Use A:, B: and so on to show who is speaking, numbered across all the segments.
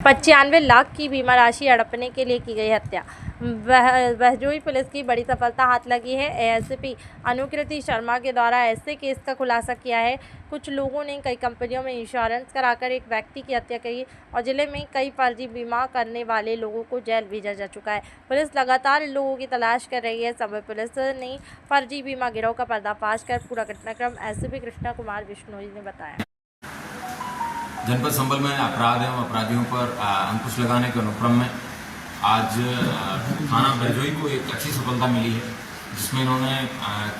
A: 95 लाख की बीमा राशि हड़पने के लिए की गई हत्या। बहजोई पुलिस की बड़ी सफलता हाथ लगी है। एएसपी अनुकृति शर्मा के द्वारा ऐसे केस का खुलासा किया है। कुछ लोगों ने कई कंपनियों में इंश्योरेंस कराकर एक व्यक्ति की हत्या की और जिले में कई फर्जी बीमा करने वाले लोगों को जेल भेजा जा चुका है। पुलिस लगातार इन लोगों की तलाश कर रही है। समय पुलिस ने फर्जी बीमा गिरोह का पर्दाफाश कर पूरा घटनाक्रम एसपी कृष्णा कुमार बिश्नोई ने बताया।
B: जनपद संबल में अपराध एवं अपराधियों पर अंकुश लगाने के अनुक्रम में आज थाना बहजोई को एक अच्छी सफलता मिली है, जिसमें इन्होंने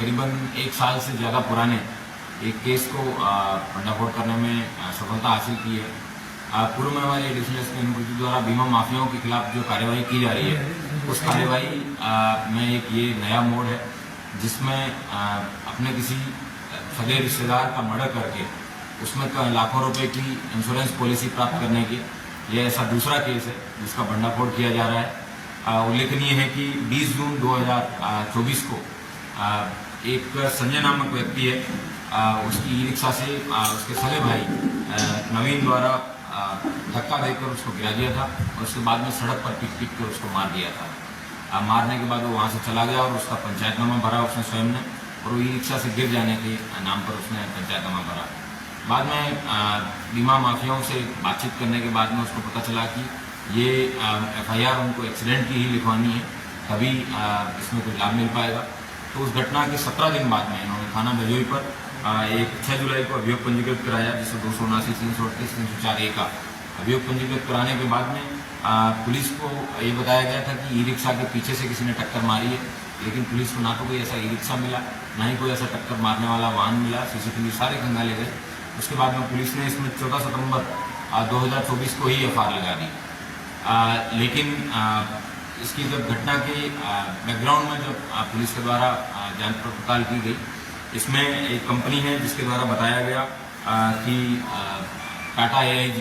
B: करीबन 1 साल से ज़्यादा पुराने एक केस को भंडाफोड़ करने में सफलता हासिल की है। पूर्व में हमारे एडिशनल एसपी अनुकृति द्वारा बीमा माफियाओं के खिलाफ जो कार्यवाही की जा रही है, उस कार्यवाही में एक ये नया मोड़ है, जिसमें अपने किसी सगे रिश्तेदार का मर्डर करके उसमें लाखों रुपए की इंश्योरेंस पॉलिसी प्राप्त करने की यह ऐसा दूसरा केस है जिसका भंडाफोड़ किया जा रहा है। उल्लेखनीय है कि 20 जून 2024 को एक संजय नामक व्यक्ति है, उसकी ई रिक्शा से उसके सगे भाई नवीन द्वारा धक्का देकर उसको गिरा दिया था और उसके बाद में सड़क पर पीट कर उसको मार दिया था। मारने के बाद वो वहाँ से चला गया और उसका पंचायतनामा भरा उसने स्वयं ने, और वो ई रिक्शा से गिर जाने के नाम पर उसने पंचायतनामा भरा। बाद में बीमा माफियाओं से बातचीत करने के बाद में उसको पता चला कि ये FIR उनको एक्सीडेंट की ही लिखवानी है, तभी इसमें कोई लाभ मिल पाएगा। तो उस घटना के 17 दिन बाद में इन्होंने थाना बहजोई पर एक 6 जुलाई को अभियोग पंजीकृत कराया, जिससे 279, 338, 304A का अभियोग पंजीकृत कराने के बाद में पुलिस को ये बताया गया था कि ई रिक्शा के पीछे से किसी ने टक्कर मारी है, लेकिन पुलिस को ना तो कोई ऐसा ई रिक्शा मिला, ना ही कोई ऐसा टक्कर मारने वाला वाहन मिला। CCTV सारे खंगाले गए। उसके बाद में पुलिस ने इसमें 14 सितंबर 2024 को ही FIR लगा दी। लेकिन इसकी जब घटना के बैकग्राउंड में जब पुलिस के द्वारा जांच पड़ताल की गई, इसमें एक कंपनी है जिसके द्वारा बताया गया कि टाटा AIG,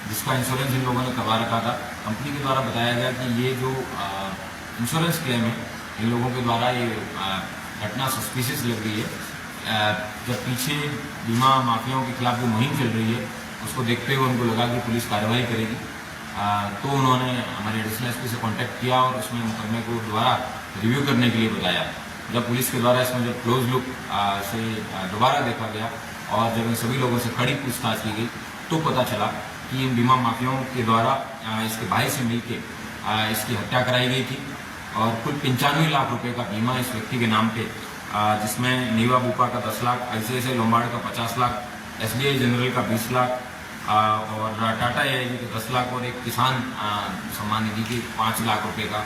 B: जिसका इंश्योरेंस इन लोगों ने करवा रखा था, कंपनी के द्वारा बताया गया कि ये जो इंश्योरेंस क्लेम है, इन लोगों के द्वारा ये घटना सस्पिशियस लग रही है। जब पीछे बीमा माफियाओं के खिलाफ जो मुहिम चल रही है, उसको देखते हुए उनको लगा कि पुलिस कार्रवाई करेगी, तो उन्होंने हमारे एडिशनल एसपी से कांटेक्ट किया और उसमें मुकदमे को दोबारा रिव्यू करने के लिए बताया। जब पुलिस के द्वारा इसमें जब क्लोज लुक से दोबारा देखा गया और जब इन सभी लोगों से कड़ी पूछताछ की गई, तो पता चला कि इन बीमा माफियाओं के द्वारा इसके भाई से मिलकर इसकी हत्या कराई गई थी और कुल 95 लाख रुपए का बीमा इस व्यक्ति के नाम पे, जिसमें नीवा बुपा का 10 लाख, ICICI लोम्बार्ड का 50 लाख, SBI जनरल का 20 लाख और टाटा AIG के 10 लाख और एक किसान सम्मान निधि के 5 लाख रुपए का,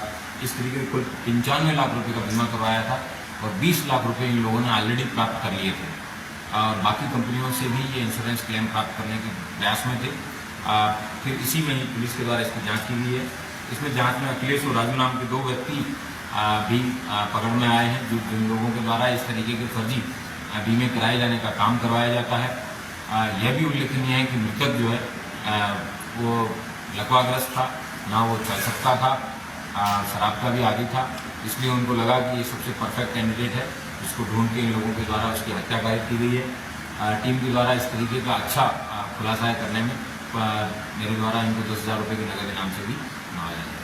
B: इस तरीके कुल 95 लाख रुपए का बीमा करवाया था और 20 लाख रुपए इन लोगों ने ऑलरेडी प्राप्त कर लिए थे और बाकी कंपनियों से भी ये इंश्योरेंस क्लेम प्राप्त करने के प्रयास में थे। फिर इसी में ही पुलिस के द्वारा इसकी जाँच की गई है। इसमें जाँच में अखिलेश और राजू नाम के 2 व्यक्ति भी पकड़ में आए हैं, जिन लोगों के द्वारा इस तरीके के फर्जी बीमे कराए जाने का काम करवाया जाता है। यह भी उल्लेखनीय है कि मृतक जो है वो लकवाग्रस्त था, ना वो चल सकता था, शराब का भी आदी था, इसलिए उनको लगा कि ये सबसे परफेक्ट कैंडिडेट है, जिसको ढूंढ के इन लोगों के द्वारा उसकी हत्या कायद की गई है। टीम के द्वारा इस तरीके का अच्छा खुलासा करने में मेरे द्वारा इनको 10,000 रुपये के नगद इनाम से भी नवाजा।